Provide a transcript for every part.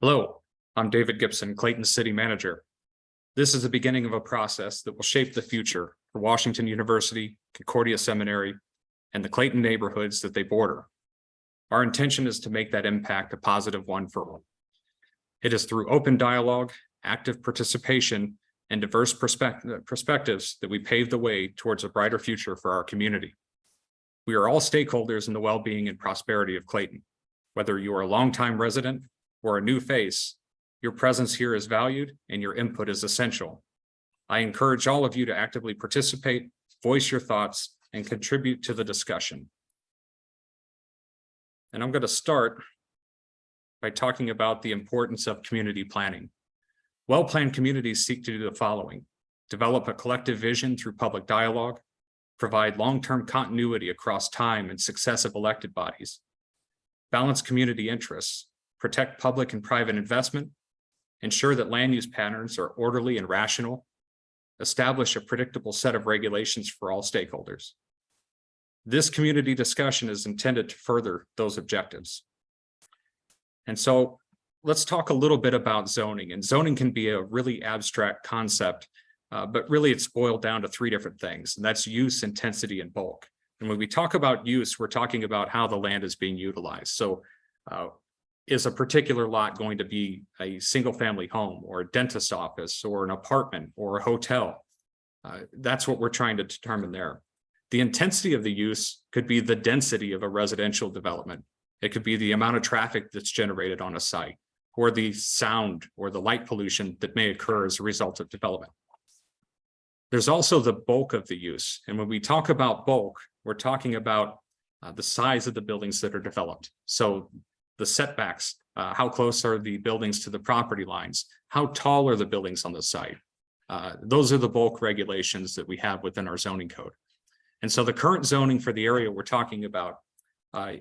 Hello, I'm David Gibson, Clayton's City Manager. This is the beginning of a process that will shape the future for Washington University, Concordia Seminary, and the Clayton neighborhoods that they border. Our intention is to make that impact a positive one for all. It is through open dialogue, active participation, and diverse perspectives that we pave the way towards a brighter future for our community. We are all stakeholders in the well-being and prosperity of Clayton. Whether you are a longtime resident or a new face, your presence here is valued and your input is essential. I encourage all of you to actively participate, voice your thoughts, and contribute to the discussion. And I'm going to start by talking about the importance of community planning. Well-planned communities seek to do the following: develop a collective vision through public dialogue, provide long-term continuity across time and successive elected bodies, balance community interests, protect public and private investment, ensure that land use patterns are orderly and rational, establish a predictable set of regulations for all stakeholders. This community discussion is intended to further those objectives. And so let's talk a little bit about zoning. And zoning can be a really abstract concept, but really it's boiled down to three different things, and that's use, intensity, and bulk. And when we talk about use, we're talking about how the land is being utilized. So is a particular lot going to be a single family home or a dentist office or an apartment or a hotel? That's what we're trying to determine there. The intensity of the use could be the density of a residential development. It could be the amount of traffic that's generated on a site, or the sound or the light pollution that may occur as a result of development. There's also the bulk of the use. And when we talk about bulk, we're talking about the size of the buildings that are developed. So the setbacks, how close are the buildings to the property lines? How tall are the buildings on the site? Those are the bulk regulations that we have within our zoning code. And so the current zoning for the area we're talking about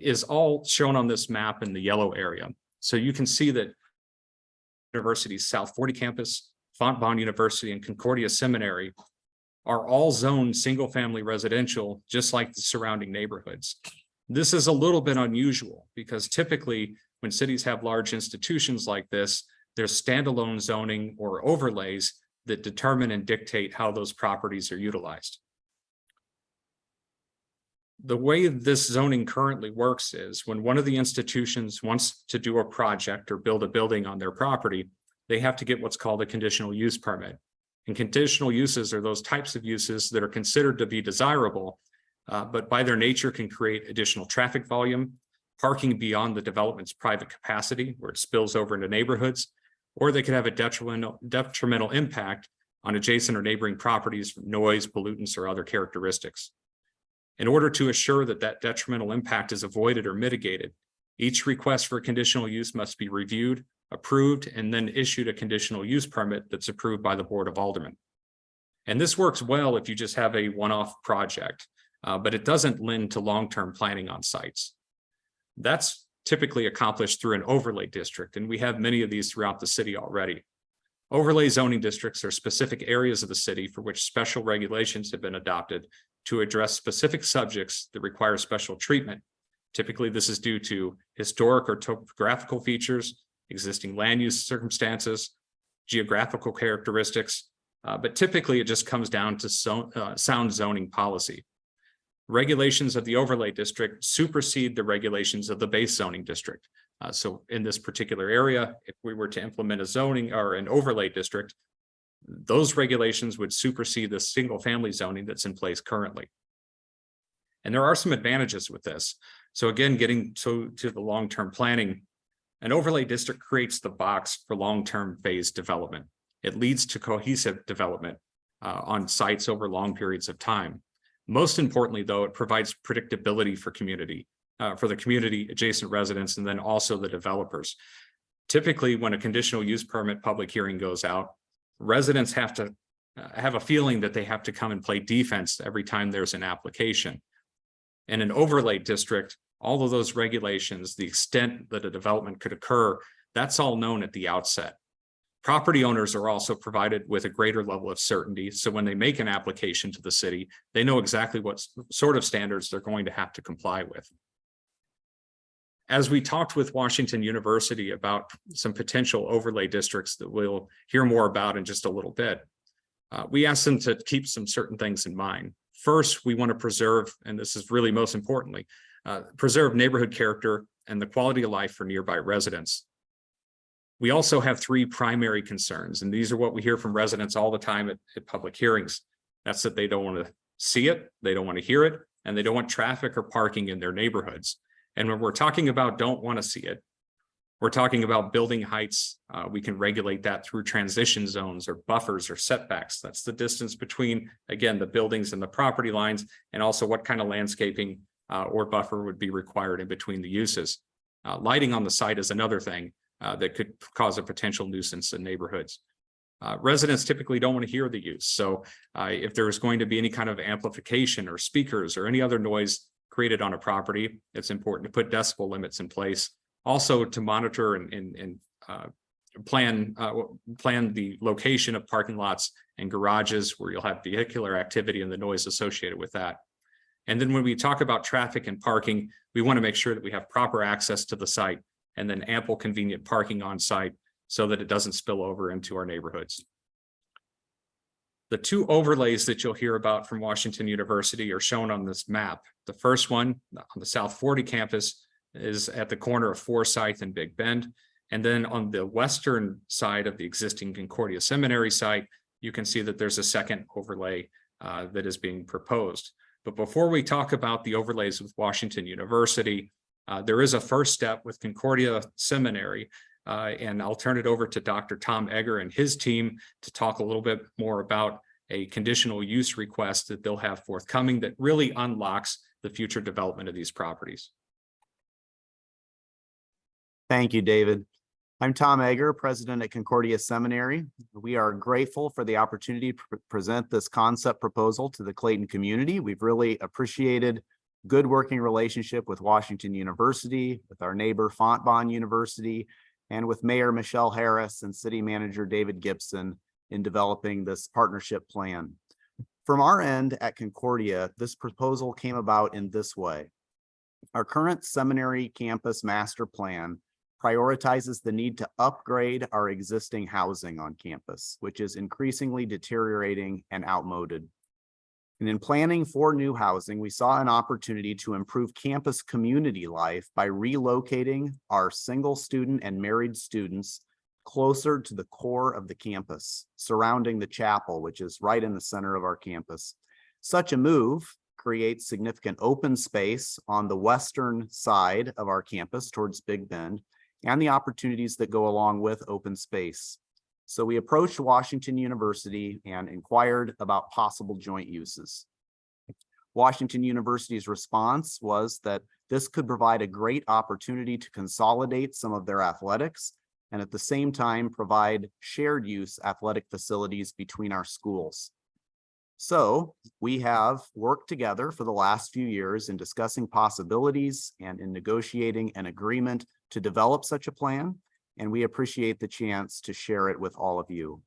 is all shown on this map in the yellow area. So you can see that University's South 40 campus, Fontbonne University, and Concordia Seminary are all zoned single-family residential, just like the surrounding neighborhoods. This is a little bit unusual because typically when cities have large institutions like this, there's standalone zoning or overlays that determine and dictate how those properties are utilized. The way this zoning currently works is when one of the institutions wants to do a project or build a building on their property, they have to get what's called a conditional use permit. And conditional uses are those types of uses that are considered to be desirable, but by their nature can create additional traffic volume, parking beyond the development's private capacity where it spills over into neighborhoods, or they could have a detrimental impact on adjacent or neighboring properties from noise, pollutants, or other characteristics. In order to assure that that detrimental impact is avoided or mitigated, each request for conditional use must be reviewed, approved, and then issued a conditional use permit that's approved by the Board of Aldermen. And this works well if you just have a one-off project. But it doesn't lend to long-term planning on sites. That's typically accomplished through an overlay district, and we have many of these throughout the city already. Overlay zoning districts are specific areas of the city for which special regulations have been adopted to address specific subjects that require special treatment. Typically, this is due to historic or topographical features, existing land use circumstances, geographical characteristics, but typically it just comes down to sound zoning policy. Regulations of the overlay district supersede the regulations of the base zoning district. So in this particular area, if we were to implement a zoning or an overlay district, those regulations would supersede the single family zoning that's in place currently. And there are some advantages with this. So again, getting to the long-term planning, an overlay district creates the box for long-term phased development. It leads to cohesive development on sites over long periods of time. Most importantly, though, it provides predictability for the community, adjacent residents, and then also the developers. Typically, when a conditional use permit public hearing goes out, residents have to have a feeling that they have to come and play defense every time there's an application. In an overlay district, all of those regulations, the extent that a development could occur, that's all known at the outset. Property owners are also provided with a greater level of certainty. So when they make an application to the city, they know exactly what sort of standards they're going to have to comply with. As we talked with Washington University about some potential overlay districts that we'll hear more about in just a little bit, we asked them to keep some certain things in mind. First, we want to preserve, and this is really most importantly, preserve neighborhood character and the quality of life for nearby residents. We also have three primary concerns, and these are what we hear from residents all the time at public hearings. That's that they don't want to see it, they don't want to hear it, and they don't want traffic or parking in their neighborhoods. And when we're talking about don't want to see it, we're talking about building heights. We can regulate that through transition zones or buffers or setbacks. That's the distance between, again, the buildings and the property lines, and also what kind of landscaping or buffer would be required in between the uses. Lighting on the site is another thing that could cause a potential nuisance in neighborhoods. Residents typically don't want to hear the use. So if there's going to be any kind of amplification or speakers or any other noise created on a property, it's important to put decibel limits in place. Also to monitor and plan the location of parking lots and garages where you'll have vehicular activity and the noise associated with that. And then when we talk about traffic and parking, we want to make sure that we have proper access to the site and then ample convenient parking on site so that it doesn't spill over into our neighborhoods. The two overlays that you'll hear about from Washington University are shown on this map. The first one on the South 40 campus is at the corner of Forsyth and Big Bend. And then on the western side of the existing Concordia Seminary site, you can see that there's a second overlay that is being proposed. But before we talk about the overlays with Washington University, there is a first step with Concordia Seminary, and I'll turn it over to Dr. Tom Egger and his team to talk a little bit more about a conditional use request that they'll have forthcoming that really unlocks the future development of these properties. Thank you, David. I'm Tom Egger, president at Concordia Seminary. We are grateful for the opportunity to present this concept proposal to the Clayton community. We've really appreciated good working relationship with Washington University, with our neighbor Fontbonne University, and with Mayor Michelle Harris and City Manager David Gibson in developing this partnership plan. From our end at Concordia, this proposal came about in this way. Our current seminary campus master plan prioritizes the need to upgrade our existing housing on campus, which is increasingly deteriorating and outmoded. And in planning for new housing, we saw an opportunity to improve campus community life by relocating our single student and married students closer to the core of the campus, surrounding the chapel, which is right in the center of our campus. Such a move creates significant open space on the western side of our campus towards Big Bend, and the opportunities that go along with open space. So we approached Washington University and inquired about possible joint uses. Washington University's response was that this could provide a great opportunity to consolidate some of their athletics and at the same time provide shared use athletic facilities between our schools. So we have worked together for the last few years in discussing possibilities and in negotiating an agreement to develop such a plan, and we appreciate the chance to share it with all of you.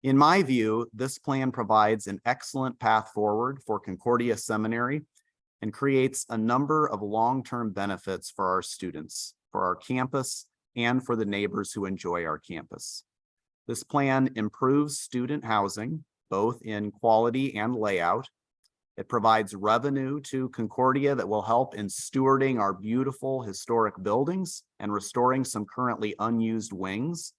In my view, this plan provides an excellent path forward for Concordia Seminary and creates a number of long-term benefits for our students, for our campus, and for the neighbors who enjoy our campus. This plan improves student housing, both in quality and layout. It provides revenue to Concordia that will help in stewarding our beautiful historic buildings and restoring some currently unused wings.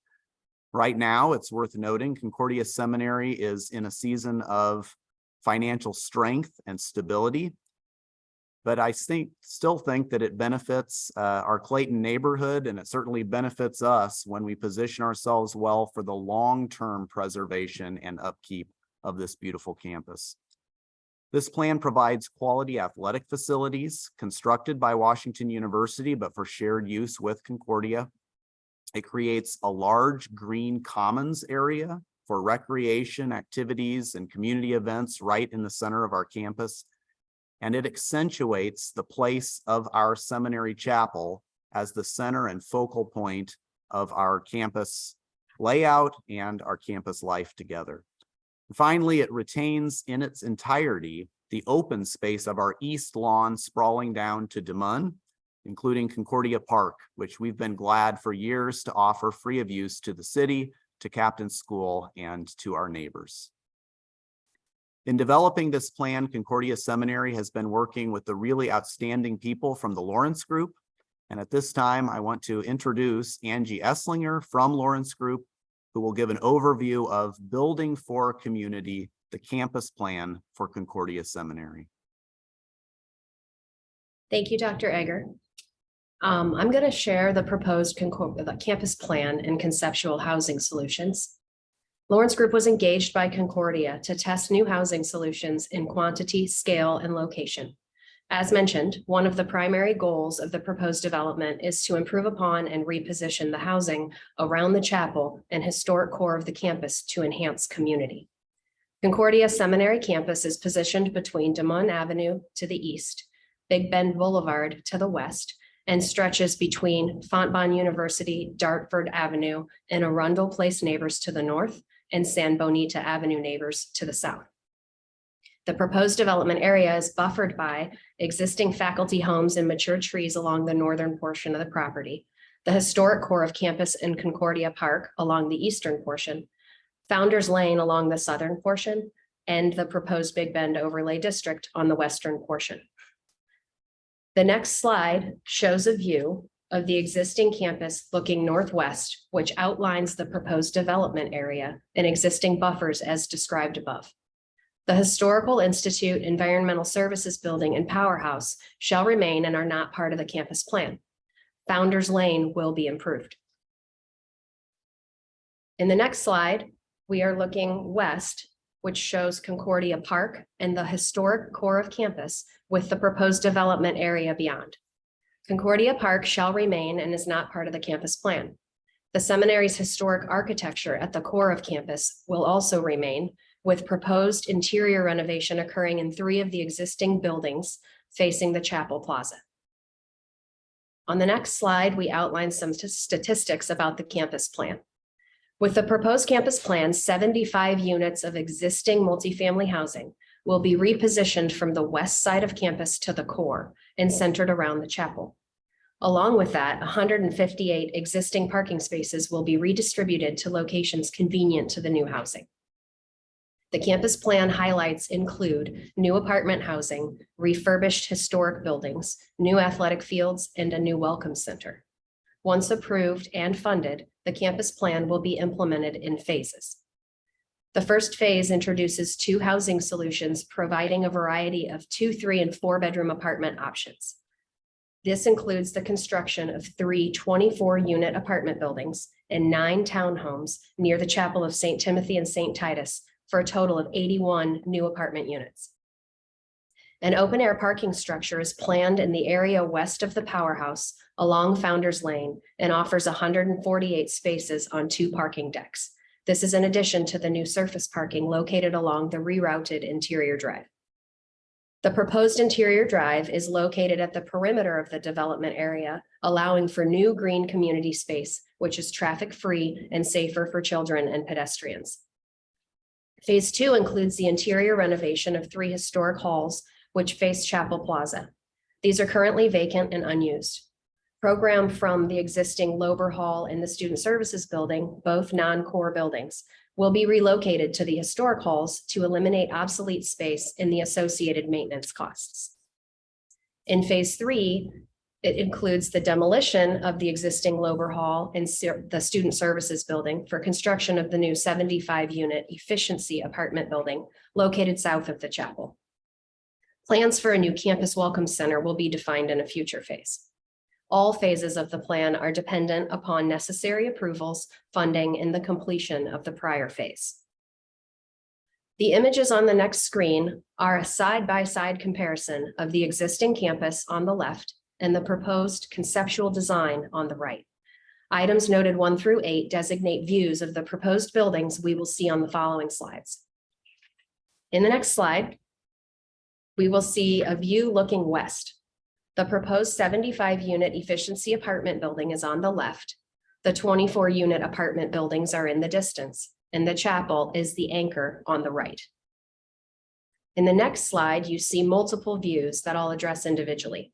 Right now, it's worth noting Concordia Seminary is in a season of financial strength and stability, but I still think that it benefits our Clayton neighborhood, and it certainly benefits us when we position ourselves well for the long-term preservation and upkeep of this beautiful campus. This plan provides quality athletic facilities constructed by Washington University, but for shared use with Concordia. It creates a large green commons area for recreation activities and community events right in the center of our campus. And it accentuates the place of our seminary chapel as the center and focal point of our campus layout and our campus life together. Finally, it retains in its entirety the open space of our east lawn sprawling down to DeMun. including Concordia Park, which we've been glad for years to offer free of use to the city, to Captain School, and to our neighbors. In developing this plan, Concordia Seminary has been working with the really outstanding people from the Lawrence Group. And at this time, I want to introduce Angie Esslinger from Lawrence Group, who will give an overview of Building for Community, the campus plan for Concordia Seminary. Thank you, Dr. Egger. I'm going to share the proposed campus plan and conceptual housing solutions. Lawrence Group was engaged by Concordia to test new housing solutions in quantity, scale, and location. As mentioned, one of the primary goals of the proposed development is to improve upon and reposition the housing around the chapel and historic core of the campus to enhance community. Concordia Seminary campus is positioned between DeMont Avenue to the east, Big Bend Boulevard to the west, and stretches between Fontbonne University, Dartford Avenue, and Arundel Place neighbors to the north, and San Bonita Avenue neighbors to the south. The proposed development area is buffered by existing faculty homes and mature trees along the northern portion of the property, the historic core of campus and Concordia Park along the eastern portion, Founders Lane along the southern portion, and the proposed Big Bend Overlay District on the western portion. The next slide shows a view of the existing campus looking northwest, which outlines the proposed development area and existing buffers as described above. The Historical Institute, Environmental Services Building, and Powerhouse shall remain and are not part of the campus plan. Founders Lane will be improved. In the next slide, we are looking west, which shows Concordia Park and the historic core of campus with the proposed development area beyond. Concordia Park shall remain and is not part of the campus plan. The seminary's historic architecture at the core of campus will also remain, with proposed interior renovation occurring in 3 of the existing buildings facing the Chapel Plaza. On the next slide, we outline some statistics about the campus plan. With the proposed campus plan, 75 units of existing multifamily housing will be repositioned from the west side of campus to the core and centered around the chapel. Along with that, 158 existing parking spaces will be redistributed to locations convenient to the new housing. The campus plan highlights include new apartment housing, refurbished historic buildings, new athletic fields, and a new welcome center. Once approved and funded, the campus plan will be implemented in phases. The first phase introduces 2 housing solutions, providing a variety of 2, 3, and 4-bedroom apartment options. This includes the construction of 3 24-unit apartment buildings and 9 townhomes near the Chapel of St. Timothy and St. Titus for a total of 81 new apartment units. An open-air parking structure is planned in the area west of the Powerhouse along Founders Lane and offers 148 spaces on 2 parking decks. This is in addition to the new surface parking located along the rerouted interior drive. The proposed interior drive is located at the perimeter of the development area, allowing for new green community space, which is traffic-free and safer for children and pedestrians. Phase 2 includes the interior renovation of 3 historic halls, which face Chapel Plaza. These are currently vacant and unused. Program from the existing Lober Hall and the Student Services Building, both non-core buildings, will be relocated to the historic halls to eliminate obsolete space and the associated maintenance costs. In phase 3, it includes the demolition of the existing Lober Hall and the Student Services Building for construction of the new 75-unit efficiency apartment building located south of the chapel. Plans for a new campus welcome center will be defined in a future phase. All phases of the plan are dependent upon necessary approvals, funding, and the completion of the prior phase. The images on the next screen are a side-by-side comparison of the existing campus on the left and the proposed conceptual design on the right. Items noted 1 through 8 designate views of the proposed buildings we will see on the following slides. In the next slide, we will see a view looking west. The proposed 75-unit efficiency apartment building is on the left. The 24-unit apartment buildings are in the distance, and the chapel is the anchor on the right. In the next slide, you see multiple views that I'll address individually.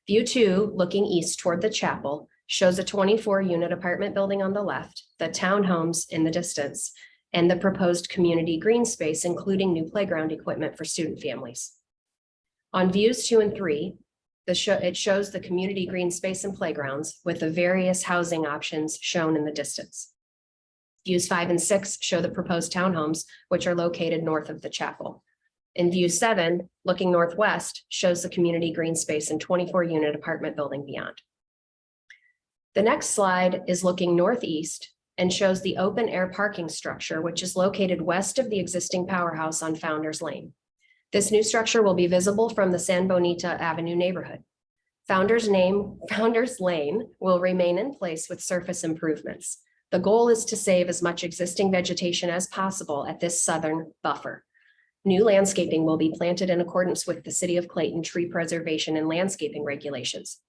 View 2, looking east toward the chapel, shows a 24-unit apartment building on the left, the townhomes in the distance, and the proposed community green space, including new playground equipment for student families. On views 2 and 3, it shows the community green space and playgrounds with the various housing options shown in the distance. Views 5 and 6 show the proposed townhomes, which are located north of the chapel. In view 7, looking northwest, shows the community green space and 24-unit apartment building beyond. The next slide is looking northeast and shows the open air parking structure, which is located west of the existing powerhouse on Founders Lane. This new structure will be visible from the San Bonita Avenue neighborhood. Founders Lane will remain in place with surface improvements. The goal is to save as much existing vegetation as possible at this southern buffer. New landscaping will be planted in accordance with the City of Clayton tree preservation and landscaping regulations.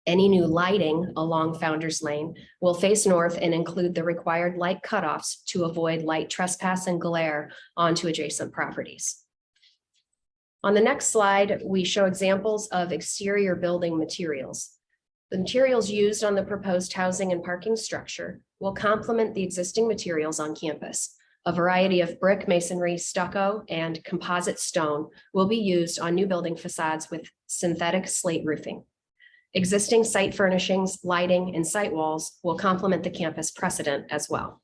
Any new lighting along Founders Lane will face north and include the required light cutoffs to avoid light trespass and glare onto adjacent properties. On the next slide, we show examples of exterior building materials. The materials used on the proposed housing and parking structure will complement the existing materials on campus. A variety of brick, masonry, stucco, and composite stone will be used on new building facades with synthetic slate roofing. Existing site furnishings, lighting, and site walls will complement the campus precedent as well.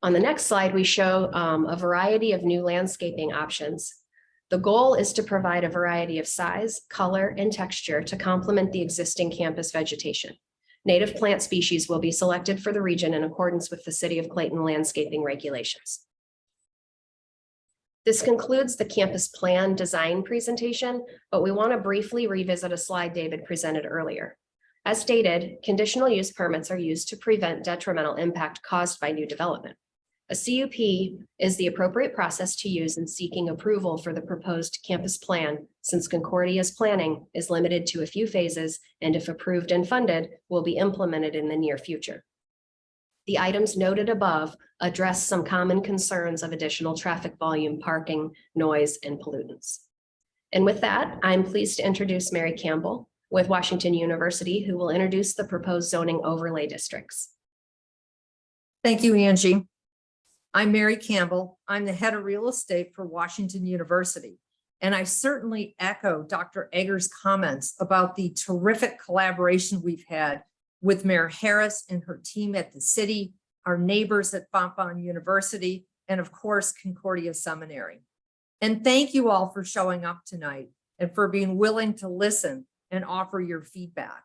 On the next slide, we show a variety of new landscaping options. The goal is to provide a variety of size, color, and texture to complement the existing campus vegetation. Native plant species will be selected for the region in accordance with the City of Clayton landscaping regulations. This concludes the campus plan design presentation, but we want to briefly revisit a slide David presented earlier. As stated, conditional use permits are used to prevent detrimental impact caused by new development. A CUP is the appropriate process to use in seeking approval for the proposed campus plan, since Concordia's planning is limited to a few phases and, if approved and funded, will be implemented in the near future. The items noted above address some common concerns of additional traffic volume, parking, noise, and pollutants. And with that, I'm pleased to introduce Mary Campbell with Washington University, who will introduce the proposed zoning overlay districts. Thank you, Angie. I'm Mary Campbell. I'm the head of real estate for Washington University. And I certainly echo Dr. Egger's comments about the terrific collaboration we've had with Mayor Harris and her team at the city, our neighbors at Fontbonne University, and of course, Concordia Seminary. And thank you all for showing up tonight and for being willing to listen and offer your feedback.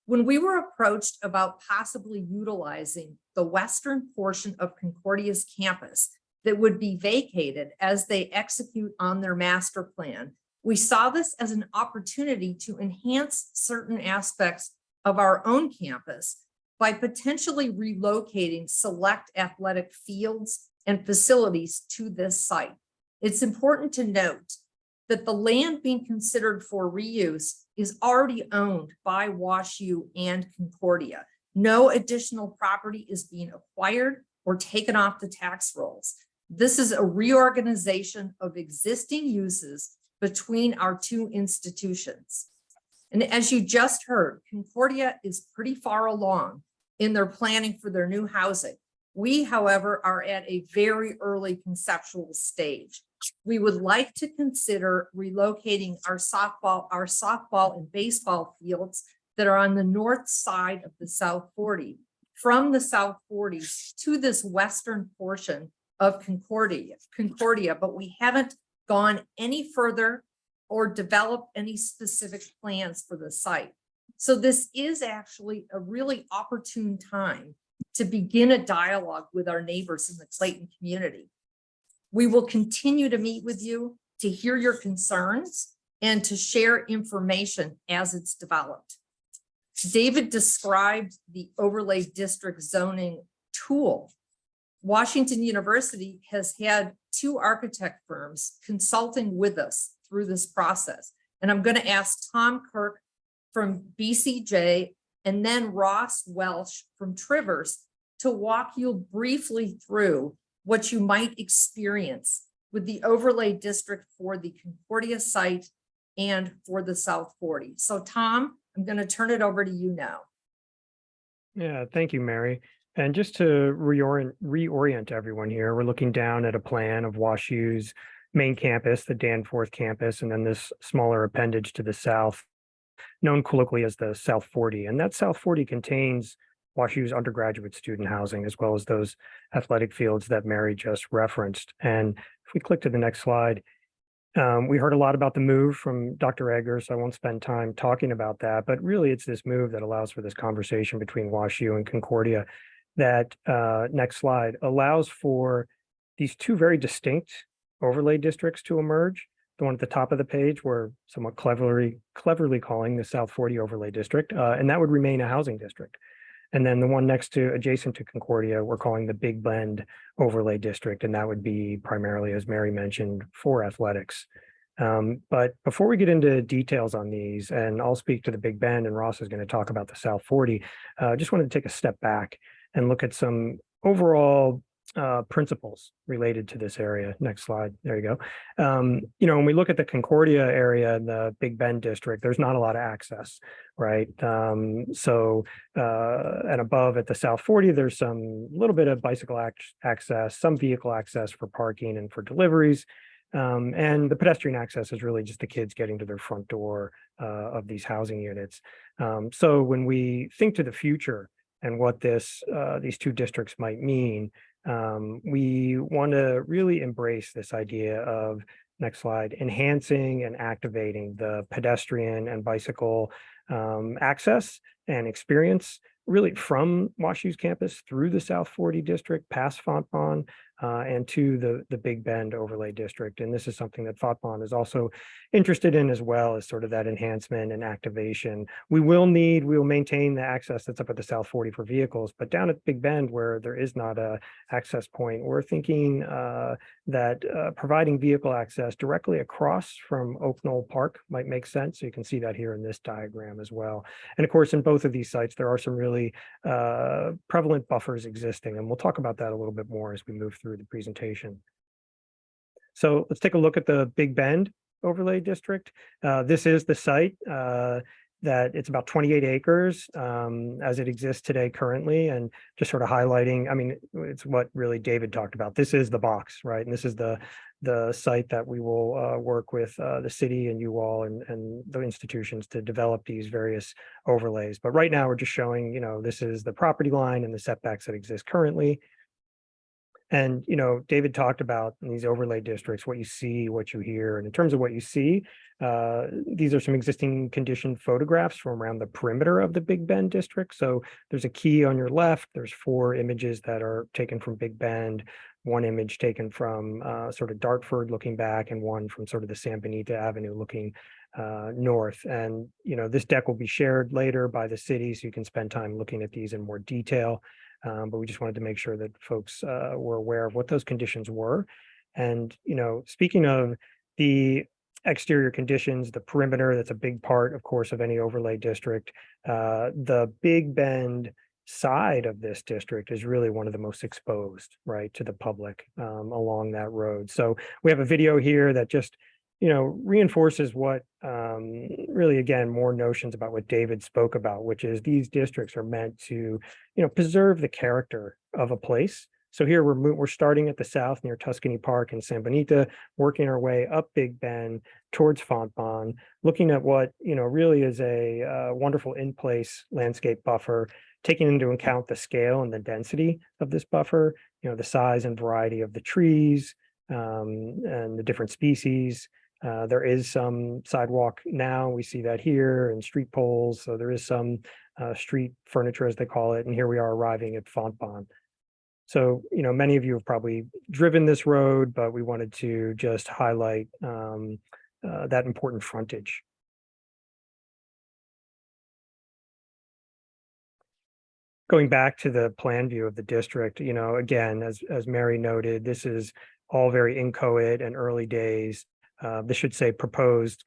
When we were approached about possibly utilizing the western portion of Concordia's campus that would be vacated as they execute on their master plan, we saw this as an opportunity to enhance certain aspects of our own campus by potentially relocating select athletic fields and facilities to this site. It's important to note that the land being considered for reuse is already owned by WashU and Concordia. No additional property is being acquired or taken off the tax rolls. This is a reorganization of existing uses between our two institutions. And as you just heard, Concordia is pretty far along in their planning for their new housing. We, however, are at a very early conceptual stage. We would like to consider relocating our softball and baseball fields that are on the north side of the South 40 from the South 40 to this western portion of Concordia, but we haven't gone any further or developed any specific plans for the site. So this is actually a really opportune time to begin a dialogue with our neighbors in the Clayton community. We will continue to meet with you to hear your concerns and to share information as it's developed. David described the overlay district zoning tool. Washington University has had 2 architect firms consulting with us through this process. And I'm going to ask Tom Kirk from BCJ and then Ross Welsh from Trivers to walk you briefly through what you might experience with the overlay district for the Concordia site and for the South 40. So Tom, I'm going to turn it over to you now. Yeah, thank you, Mary. And just to reorient everyone here, we're looking down at a plan of WashU's main campus, the Danforth campus, and then this smaller appendage to the south, known colloquially as the South 40. And that South 40 contains WashU's undergraduate student housing, as well as those athletic fields that Mary just referenced. And if we click to the next slide, we heard a lot about the move from Dr. Egger, so I won't spend time talking about that, but really it's this move that allows for this conversation between WashU and Concordia that, next slide, allows for these two very distinct overlay districts to emerge. The one at the top of the page we're somewhat cleverly calling the South 40 overlay district, and that would remain a housing district. And then the one adjacent to Concordia, we're calling the Big Bend overlay district, and that would be primarily, as Mary mentioned, for athletics. But before we get into details on these, and I'll speak to the Big Bend and Ross is going to talk about the South 40, just wanted to take a step back and look at some overall principles related to this area. Next slide. There you go. When we look at the Concordia area and the Big Bend district, there's not a lot of access, right? And above at the South 40, there's some little bit of bicycle access, some vehicle access for parking and for deliveries. And the pedestrian access is really just the kids getting to their front door of these housing units. So when we think to the future and what these two districts might mean, we want to really embrace this idea of, next slide, enhancing and activating the pedestrian and bicycle access and experience really from WashU's campus through the South 40 district, past Fontbonne, and to the Big Bend overlay district. And this is something that Fontbonne is also interested in, as well as sort of that enhancement and activation. We will maintain the access that's up at the South 40 for vehicles, but down at Big Bend, where there is not a access point, we're thinking that providing vehicle access directly across from Oak Knoll Park might make sense. So you can see that here in this diagram as well. And of course, in both of these sites, there are some really prevalent buffers existing, and we'll talk about that a little bit more as we move through the presentation. So let's take a look at the Big Bend overlay district. This is the site that it's about 28 acres as it exists today currently, and just sort of highlighting, I mean, it's what really David talked about. This is the box, right? And this is the site that we will work with the city and you all and the institutions to develop these various overlays. But right now we're just showing, this is the property line and the setbacks that exist currently. And, David talked about in these overlay districts, what you see, what you hear. And in terms of what you see, these are some existing condition photographs from around the perimeter of the Big Bend district. So there's a key on your left. There's 4 images that are taken from Big Bend, 1 image taken from sort of Dartford looking back, and 1 from sort of the San Benito Avenue looking north. And, this deck will be shared later by the city, so you can spend time looking at these in more detail. But we just wanted to make sure that folks were aware of what those conditions were. And, speaking of the exterior conditions, the perimeter, that's a big part, of course, of any overlay district. The Big Bend side of this district is really one of the most exposed, right, to the public along that road. So we have a video here that just reinforces what really, again, more notions about what David spoke about, which is these districts are meant to, preserve the character of a place. So here we're starting at the south near Tuscany Park and San Benito, working our way up Big Bend towards Fontbonne, looking at what, really is a wonderful in-place landscape buffer, taking into account the scale and the density of this buffer, the size and variety of the trees and the different species. There is some sidewalk now, we see that here, and street poles. So there is some street furniture, as they call it. And here we are arriving at Fontbonne. So, many of you have probably driven this road, but we wanted to just highlight that important frontage. Going back to the plan view of the district, again, as Mary noted, this is all very inchoate and early days. This should say proposed,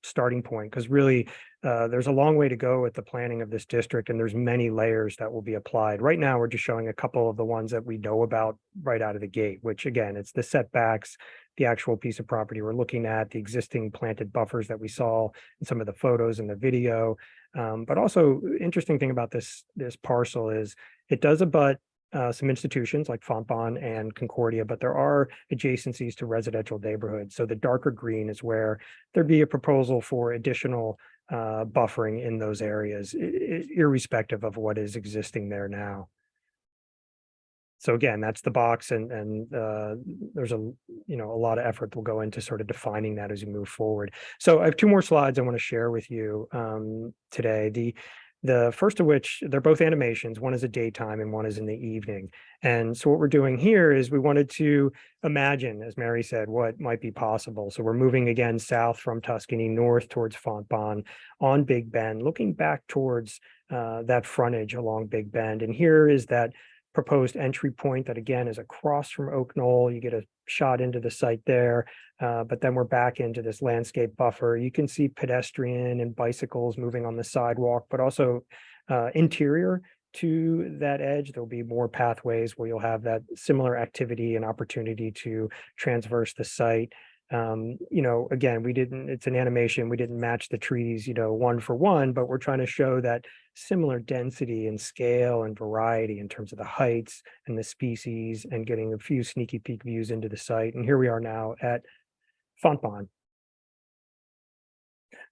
starting point, because really there's a long way to go with the planning of this district, and there's many layers that will be applied. Right now, we're just showing a couple of the ones that we know about right out of the gate, which again, it's the setbacks, the actual piece of property we're looking at, the existing planted buffers that we saw in some of the photos and the video. But also interesting thing about this parcel is it does abut some institutions like Fontbonne and Concordia, but there are adjacencies to residential neighborhoods. So the darker green is where there'd be a proposal for additional buffering in those areas, irrespective of what is existing there now. So again, that's the box, and there's a lot of effort will go into sort of defining that as we move forward. So I have two more slides I want to share with you today. The first of which, they're both animations. One is a daytime and one is in the evening. And so what we're doing here is we wanted to imagine, as Mary said, what might be possible. So we're moving again south from Tuscany, north towards Fontbonne on Big Bend, looking back towards that frontage along Big Bend. And here is that proposed entry point that again is across from Oak Knoll. You get a shot into the site there, but then we're back into this landscape buffer. You can see pedestrian and bicycles moving on the sidewalk, but also interior to that edge. There'll be more pathways where you'll have that similar activity and opportunity to transverse the site. Again, it's an animation, we didn't match the trees, one for one, but we're trying to show that similar density and scale and variety in terms of the heights and the species, and getting a few sneaky peek views into the site. And here we are now at Fontbonne.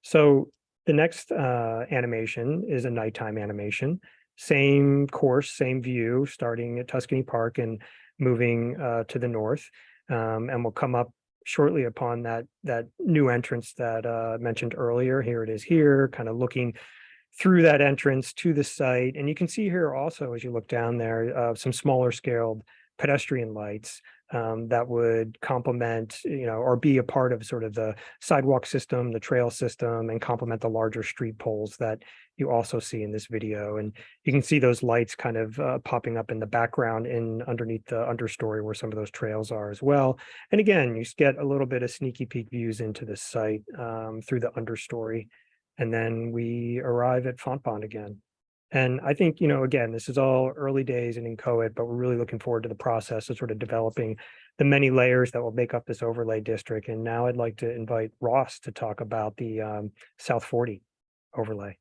So the next animation is a nighttime animation, same course, same view, starting at Tuscany Park and moving to the north, and we'll come up shortly upon that new entrance that I mentioned earlier. Here it is here, kind of looking through that entrance to the site. And you can see here also, as you look down there, some smaller scaled pedestrian lights that would complement, or be a part of sort of the sidewalk system, the trail system, and complement the larger street poles that you also see in this video. And you can see those lights kind of popping up in the background underneath the understory where some of those trails are as well. And again, you get a little bit of sneaky peek views into the site through the understory. And then we arrive at Fontbonne again. And I think, again, this is all early days and inchoate, but we're really looking forward to the process of sort of developing the many layers that will make up this overlay district. And now I'd like to invite Ross to talk about the South 40 overlay.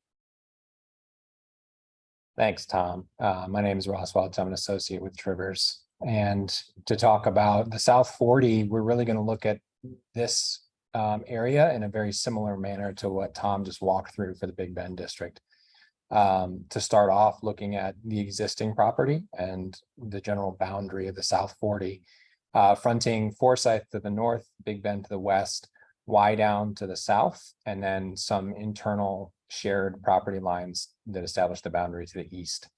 Thanks, Tom. My name is Ross Welch. I'm an associate with Trivers. And to talk about the South 40, we're really going to look at this area in a very similar manner to what Tom just walked through for the Big Bend district. To start off, looking at the existing property and the general boundary of the South 40, fronting Forsyth to the north, Big Bend to the west, Wydown to the south, and then some internal shared property lines that establish the boundary to the east.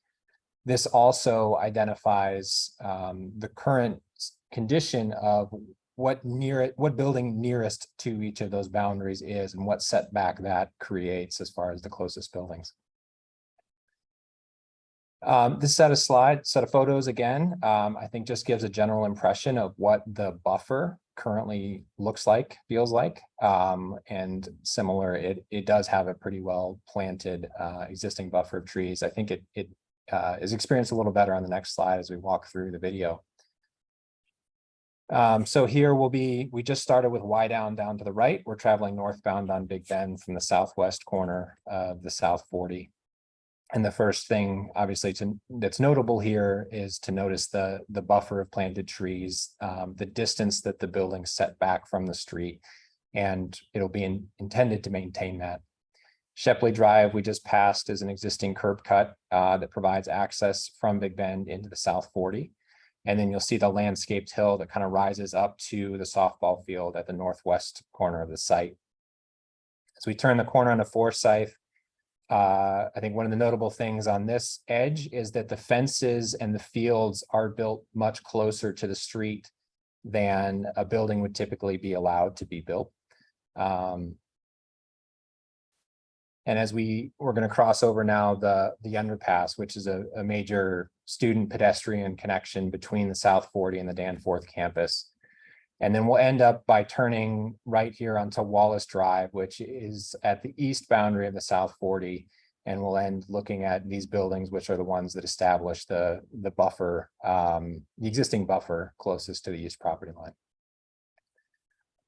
This also identifies the current condition of what building nearest to each of those boundaries is and what setback that creates as far as the closest buildings. This set of photos again, I think just gives a general impression of what the buffer currently looks like, feels like, and similar, it does have a pretty well planted existing buffer of trees. I think it is experienced a little better on the next slide as we walk through the video. So here we just started with Wydown down to the right. We're traveling northbound on Big Bend from the southwest corner of the South 40. And the first thing, obviously, that's notable here is to notice the buffer of planted trees, the distance that the building set back from the street, and it'll be intended to maintain that. Shepley Drive, we just passed, is an existing curb cut that provides access from Big Bend into the South 40. And then you'll see the landscaped hill that kind of rises up to the softball field at the northwest corner of the site. As we turn the corner onto Forsyth, I think one of the notable things on this edge is that the fences and the fields are built much closer to the street than a building would typically be allowed to be built. And as we're going to cross over now the underpass, which is a major student pedestrian connection between the South 40 and the Danforth campus. And then we'll end up by turning right here onto Wallace Drive, which is at the east boundary of the South 40. And we'll end looking at these buildings, which are the ones that establish the buffer, the existing buffer closest to the east property line.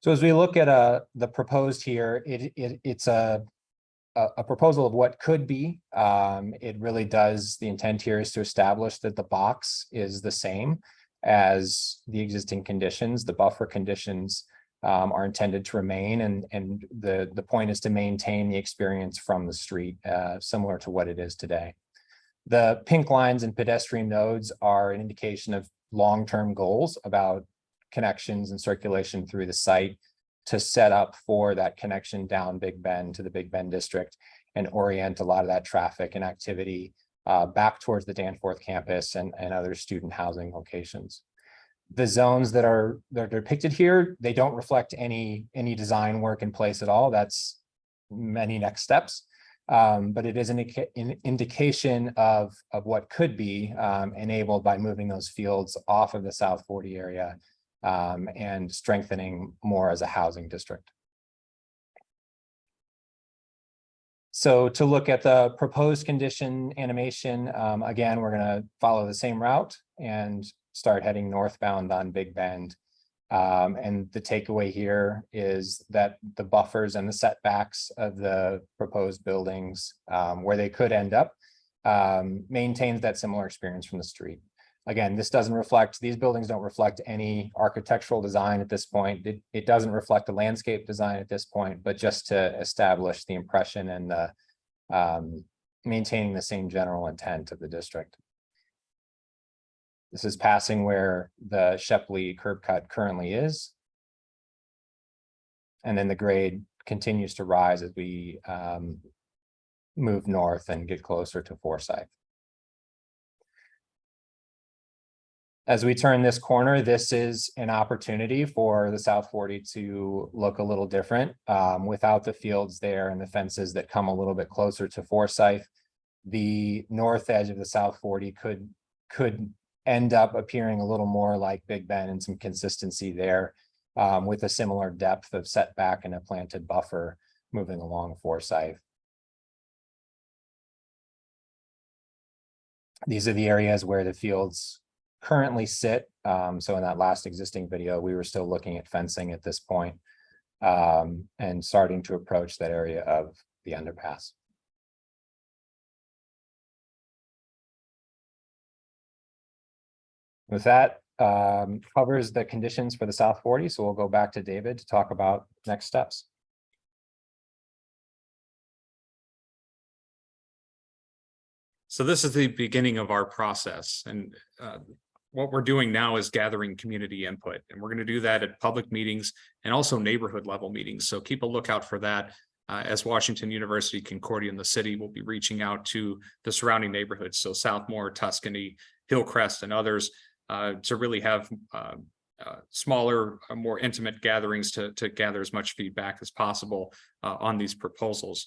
So as we look at the proposed here, it's a proposal of what could be. It really does, the intent here is to establish that the box is the same as the existing conditions. The buffer conditions are intended to remain, and the point is to maintain the experience from the street, similar to what it is today. The pink lines and pedestrian nodes are an indication of long-term goals about connections and circulation through the site to set up for that connection down Big Bend to the Big Bend district and orient a lot of that traffic and activity back towards the Danforth campus and other student housing locations. The zones that are depicted here, they don't reflect any design work in place at all. That's many next steps. But it is an indication of what could be enabled by moving those fields off of the South 40 area and strengthening more as a housing district. So to look at the proposed condition animation, again, we're going to follow the same route and start heading northbound on Big Bend. And the takeaway here is that the buffers and the setbacks of the proposed buildings where they could end up maintains that similar experience from the street. Again, this doesn't reflect, these buildings don't reflect any architectural design at this point. It doesn't reflect the landscape design at this point, but just to establish the impression and the maintaining the same general intent of the district. This is passing where the Shepley curb cut currently is. And then the grade continues to rise as we move north and get closer to Forsyth. As we turn this corner, this is an opportunity for the South 40 to look a little different without the fields there and the fences that come a little bit closer to Forsyth. The north edge of the South 40 could end up appearing a little more like Big Bend and some consistency there with a similar depth of setback and a planted buffer moving along Forsyth. These are the areas where the fields currently sit. So in that last existing video, we were still looking at fencing at this point and starting to approach that area of the underpass. With that, covers the conditions for the South 40. So we'll go back to David to talk about next steps. So this is the beginning of our process, and what we're doing now is gathering community input, and we're going to do that at public meetings and also neighborhood level meetings. So keep a lookout for that. As Washington University, Concordia, and the city will be reaching out to the surrounding neighborhoods, so Southmore, Tuscany, Hillcrest, and others, to really have smaller, more intimate gatherings to gather as much feedback as possible on these proposals.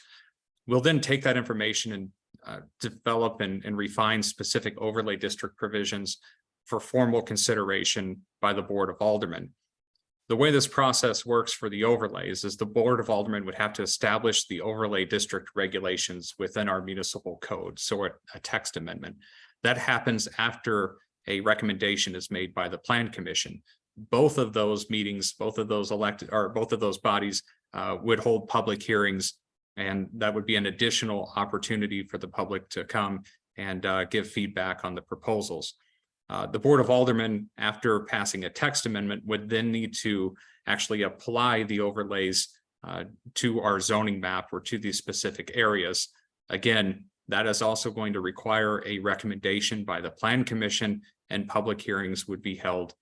We'll then take that information and develop and refine specific overlay district provisions for formal consideration by the Board of Aldermen. The way this process works for the overlays is the Board of Aldermen would have to establish the overlay district regulations within our municipal code, so a text amendment. That happens after a recommendation is made by the Plan Commission. Both of those meetings, both of those bodies would hold public hearings, and that would be an additional opportunity for the public to come and give feedback on the proposals. The Board of Aldermen, after passing a text amendment, would then need to actually apply the overlays to our zoning map or to these specific areas. Again, that is also going to require a recommendation by the Plan Commission, and public hearings would be held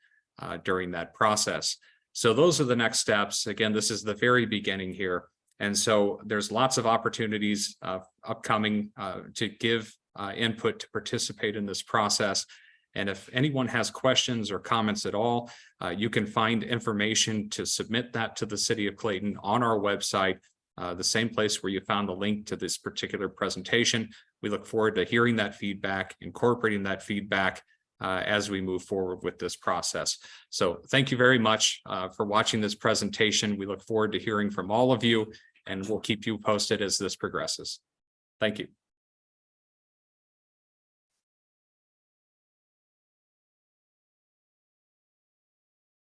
during that process. So those are the next steps. Again, this is the very beginning here. And so there's lots of opportunities upcoming to give input to participate in this process. And if anyone has questions or comments at all, you can find information to submit that to the City of Clayton on our website, the same place where you found the link to this particular presentation. We look forward to hearing that feedback, incorporating that feedback as we move forward with this process. So thank you very much for watching this presentation. We look forward to hearing from all of you, and we'll keep you posted as this progresses. Thank you.